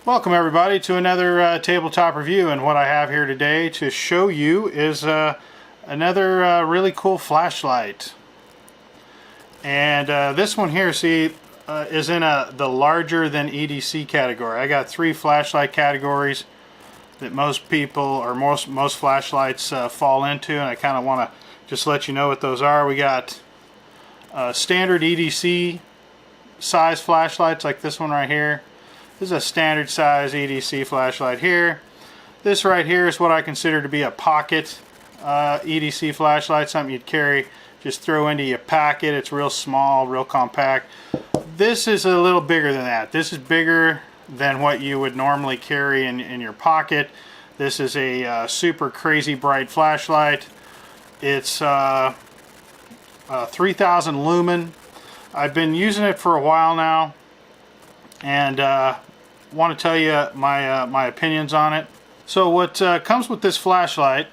Welcome everybody to another tabletop review, and what I have here today to show you is another really cool flashlight. And this one here, see, is in the larger than EDC category. I got three flashlight categories that most people or most flashlights fall into, and I kind of want to just let you know what those are. We got standard EDC size flashlights like this one right here. This is a standard size EDC flashlight here. This right here is what I consider to be a pocket EDC flashlight, something you'd carry, just throw into your pocket. It's real small, real compact. This is a little bigger than that. This is bigger than what you would normally carry in your pocket. This is a super crazy bright flashlight. It's 3000 lumen. I've been using it for a while now, and want to tell you my opinions on it. So what comes with this flashlight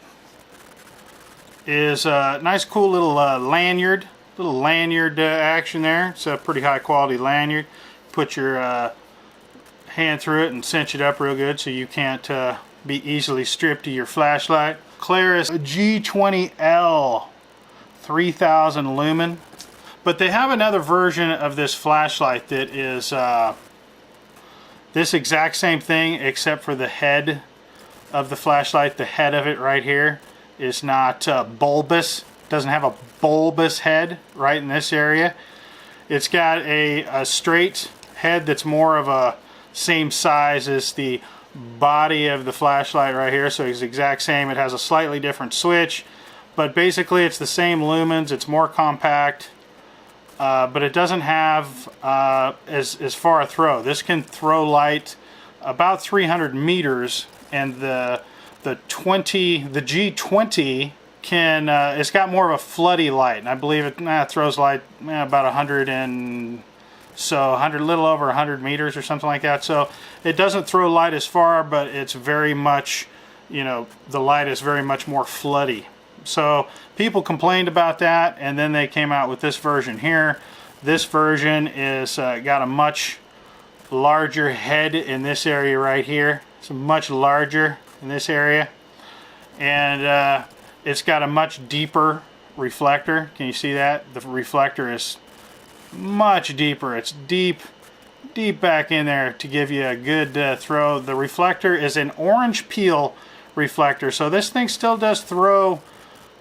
is a nice cool little lanyard action there. It's a pretty high quality lanyard. Put your hand through it and cinch it up real good so you can't be easily stripped of your flashlight. Klarus G20L 3000 lumen. But they have another version of this flashlight that is this exact same thing, except for the head of the flashlight. The head of it right here is not bulbous. Doesn't have a bulbous head right in this area. It's got a straight head that's more of a same size as the body of the flashlight right here, so it's the exact same. It has a slightly different switch, but basically it's the same lumens. It's more compact. But it doesn't have as far a throw. This can throw light about 300 meters, and the G20 can it's got more of a floody light, and I believe it throws light about 100 and so 100, little over 100 meters or something like that. So it doesn't throw light as far, but it's very much, you know, the light is very much more floody. So people complained about that, and then they came out with this version here. This version is got a much larger head in this area right here. It's much larger in this area, and it's got a much deeper reflector. Can you see that? The reflector is much deeper. It's deep back in there to give you a good throw. The reflector is an orange peel reflector, so this thing still does throw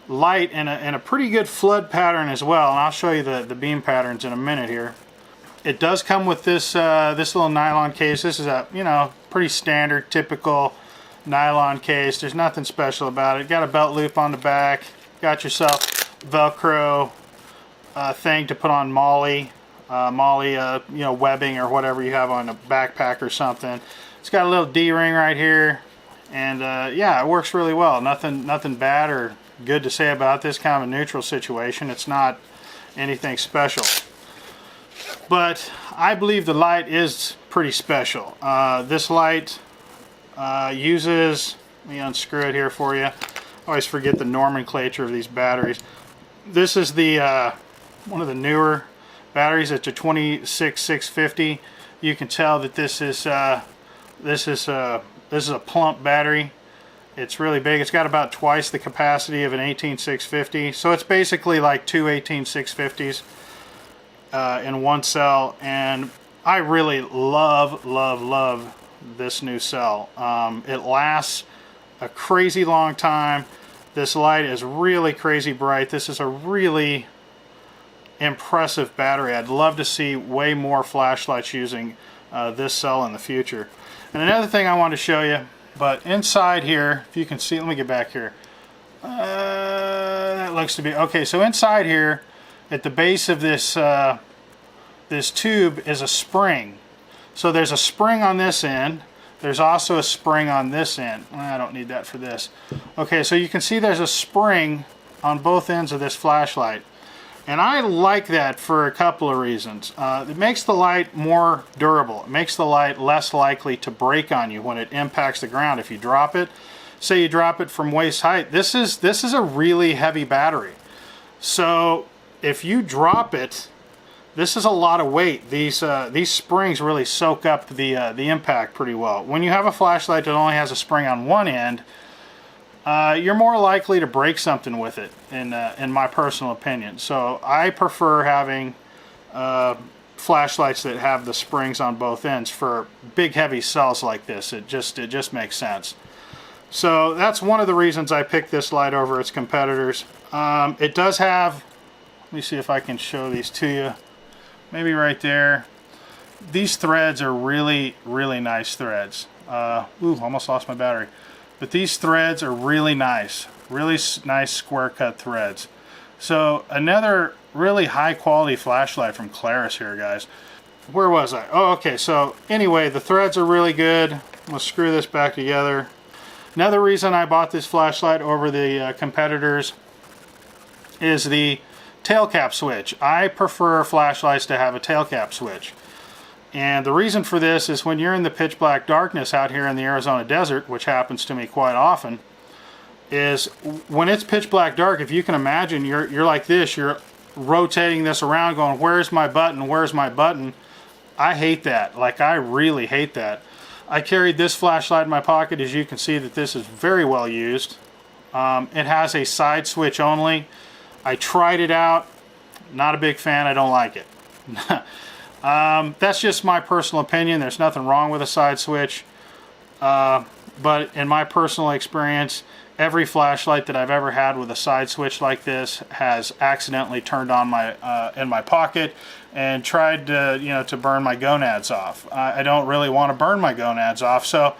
light in a pretty good flood pattern as well, and I'll show you the beam patterns in a minute here. It does come with this this little nylon case. This is a, you know, pretty standard typical nylon case. There's nothing special about it. Got a belt loop on the back. Got yourself Velcro thing to put on Molly you know, webbing or whatever you have on a backpack or something. It's got a little D-ring right here, and yeah, it works really well. Nothing bad or good to say about this. Kind of a neutral situation. It's not anything special, but I believe the light is pretty special. This light uses, let me unscrew it here for you. I always forget the nomenclature of these batteries. This is the one of the newer batteries. It's a 26650. You can tell that this is a plump battery. It's really big. It's got about twice the capacity of an 18650, so it's basically like two 18650s in one cell, and I really love this new cell. It lasts a crazy long time. This light is really crazy bright. This is a really impressive battery. I'd love to see way more flashlights using this cell in the future. And another thing I want to show you, but inside here, if you can see, let me get back here. That looks to be okay. So inside here, at the base of this this tube is a spring. So there's a spring on this end. There's also a spring on this end. I don't need that for this. Okay, so you can see there's a spring on both ends of this flashlight. And I like that for a couple of reasons. It makes the light more durable. It makes the light less likely to break on you when it impacts the ground. If you drop it, say you drop it from waist height, this is a really heavy battery. So if you drop it this is a lot of weight. These springs really soak up the impact pretty well. When you have a flashlight that only has a spring on one end, you're more likely to break something with it, in my personal opinion. So I prefer having flashlights that have the springs on both ends for big heavy cells like this. It just makes sense. So that's one of the reasons I picked this light over its competitors. It does have, let me see if I can show these to you. Maybe right there. These threads are really, really nice threads. Ooh, almost lost my battery. But these threads are really nice nice square cut threads. So another really high quality flashlight from Klarus here, guys. Where was I? Oh, okay. So anyway, the threads are really good. Let's screw this back together. Another reason I bought this flashlight over the competitors is the tail cap switch. I prefer flashlights to have a tail cap switch. And the reason for this is when you're in the pitch black darkness out here in the Arizona desert, which happens to me quite often, is when it's pitch black dark, if you can imagine, you're like this, you're rotating this around going, where's my button, where's my button? I hate that. Like, I really hate that. I carried this flashlight in my pocket. As you can see, that this is very well used. It has a side switch only. I tried it out. Not a big fan. I don't like it. That's just my personal opinion. There's nothing wrong with a side switch. But in my personal experience, every flashlight that I've ever had with a side switch like this has accidentally turned on my in my pocket and tried to, to burn my gonads off. I don't really want to burn my gonads off, so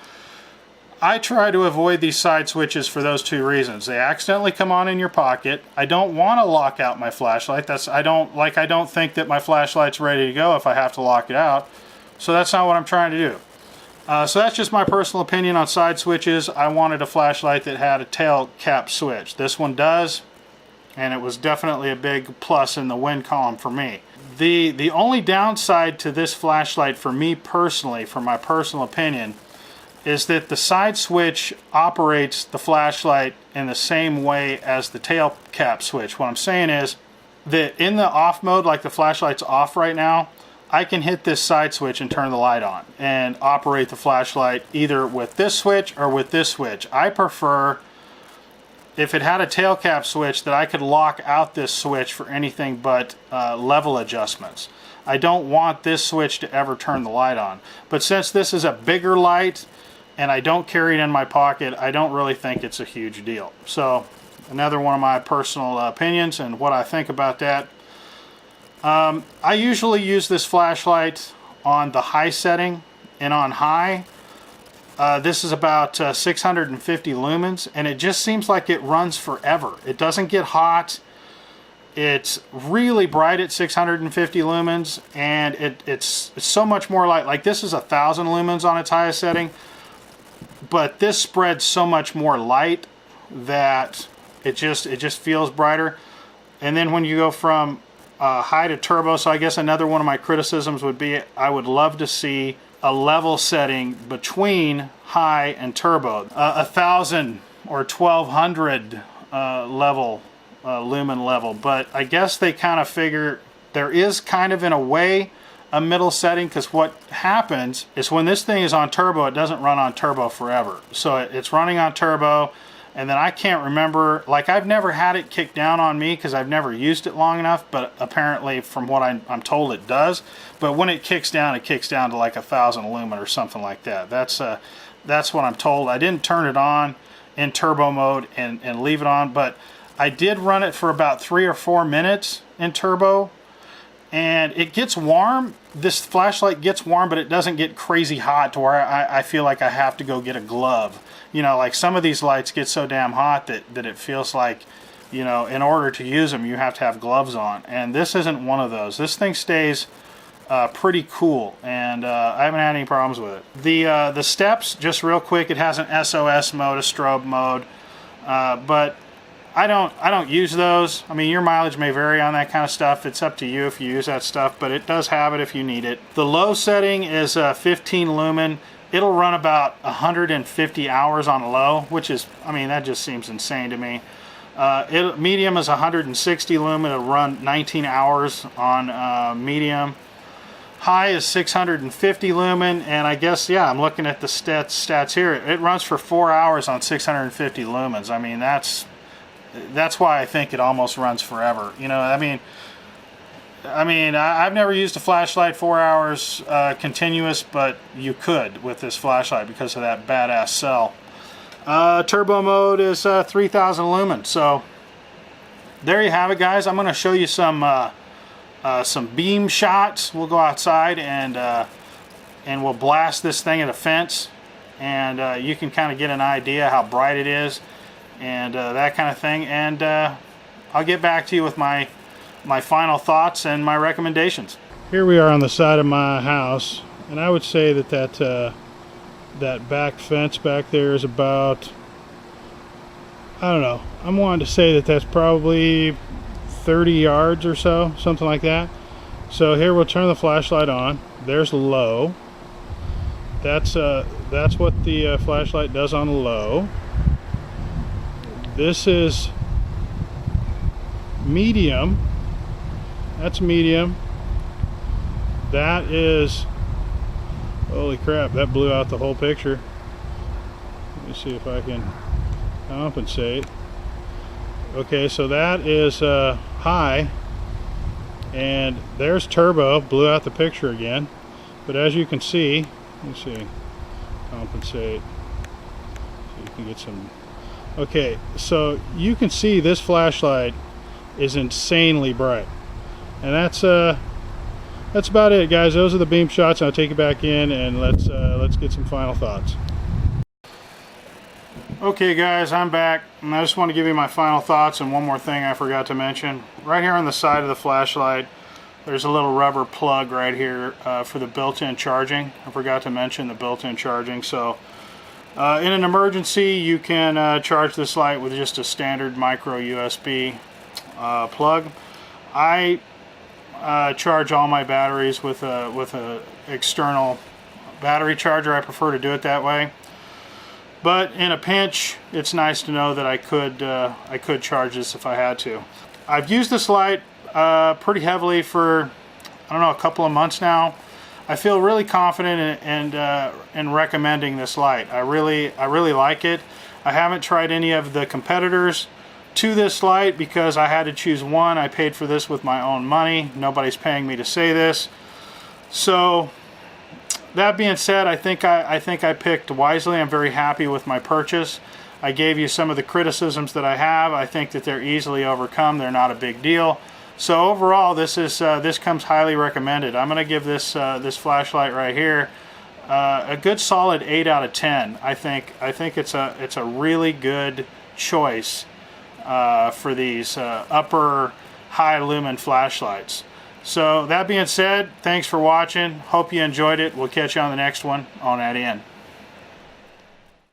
I try to avoid these side switches for those two reasons. They accidentally come on in your pocket. I don't want to lock out my flashlight. I don't think that my flashlight's ready to go if I have to lock it out. So that's not what I'm trying to do. So that's just my personal opinion on side switches. I wanted a flashlight that had a tail cap switch. This one does, and it was definitely a big plus in the win column for me. The only downside to this flashlight for me personally, for my personal opinion, is that the side switch operates the flashlight in the same way as the tail cap switch. What I'm saying is that in the off mode, like the flashlight's off right now, I can hit this side switch and turn the light on and operate the flashlight either with this switch or with this switch. I prefer, if it had a tail cap switch, that I could lock out this switch for anything but level adjustments. I don't want this switch to ever turn the light on. But since this is a bigger light and I don't carry it in my pocket, I don't really think it's a huge deal. So another one of my personal opinions and what I think about that. I usually use this flashlight on the high setting, and on high, this is about 650 lumens, and it just seems like it runs forever. It doesn't get hot. It's really bright at 650 lumens, and it's so much more light. Like, this is 1,000 lumens on its highest setting, but this spreads so much more light that it just feels brighter. And then when you go from high to turbo, so I guess another one of my criticisms would be I would love to see a level setting between high and turbo, 1,000 or 1,200 level lumen level. But I guess they kind of figure there is kind of, in a way, a middle setting, because what happens is when this thing is on turbo, it doesn't run on turbo forever. So it's running on turbo, and then I can't remember, like, I've never had it kick down on me because I've never used it long enough, but apparently from what I'm told it does. But when it kicks down to like 1,000 lumen or something like that. That's what I'm told. I didn't turn it on in turbo mode and leave it on, but I did run it for about 3 or 4 minutes in turbo, and it gets warm. This flashlight gets warm, but it doesn't get crazy hot to where I feel like I have to go get a glove. You know, like some of these lights get so damn hot that it feels like, in order to use them, you have to have gloves on. And this isn't one of those. This thing stays pretty cool, and I haven't had any problems with it. The steps, just real quick, it has an SOS mode, a strobe mode, but I don't use those. I mean, your mileage may vary on that kind of stuff. It's up to you if you use that stuff, but it does have it if you need it. The low setting is 15 lumen. It'll run about 150 hours on low, which is, I mean, that just seems insane to me. Medium is 160 lumen. It'll run 19 hours on medium. High is 650 lumen, and I guess, yeah, I'm looking at the stats here. It runs for 4 hours on 650 lumens. I mean, that's why I think it almost runs forever. You know, I mean, I've never used a flashlight 4 hours continuous, but you could with this flashlight because of that badass cell. Turbo mode is 3000 lumens. So there you have it, guys. I'm going to show you some beam shots. We'll go outside and we'll blast this thing at a fence, and you can kind of get an idea how bright it is and that kind of thing. And I'll get back to you with my final thoughts and my recommendations. Here we are on the side of my house, and I would say that that back fence back there is about, I don't know, I'm wanting to say that that's probably 30 yards or so, something like that. So here we'll turn the flashlight on. There's low. That's what the flashlight does on low. This is medium. That's medium. That is, holy crap, that blew out the whole picture. Let me see if I can compensate. Okay, so that is high, and there's turbo, blew out the picture again. But as you can see, let me see, compensate, so you can get some. Okay, so you can see this flashlight is insanely bright, and that's about it, guys. Those are the beam shots. I'll take it back in, and let's get some final thoughts. Okay, guys, I'm back, and I just want to give you my final thoughts. And one more thing I forgot to mention: right here on the side of the flashlight, there's a little rubber plug right here for the built-in charging. I forgot to mention the built-in charging. So in an emergency, you can charge this light with just a standard micro USB plug. I charge all my batteries with a external battery charger. I prefer to do it that way. But in a pinch, it's nice to know that I could charge this if I had to. I've used this light pretty heavily for, I don't know, a couple of months now. I feel really confident in recommending this light. I really like it. I haven't tried any of the competitors to this light because I had to choose one. I paid for this with my own money. Nobody's paying me to say this. So that being said, I think I picked wisely. I'm very happy with my purchase. I gave you some of the criticisms that I have. I think that they're easily overcome. They're not a big deal. So overall, this comes highly recommended. I'm going to give this this flashlight right here a good solid 8 out of 10. I think it's a really good choice for these upper high lumen flashlights. So that being said, thanks for watching. Hope you enjoyed it. We'll catch you on the next one on At In.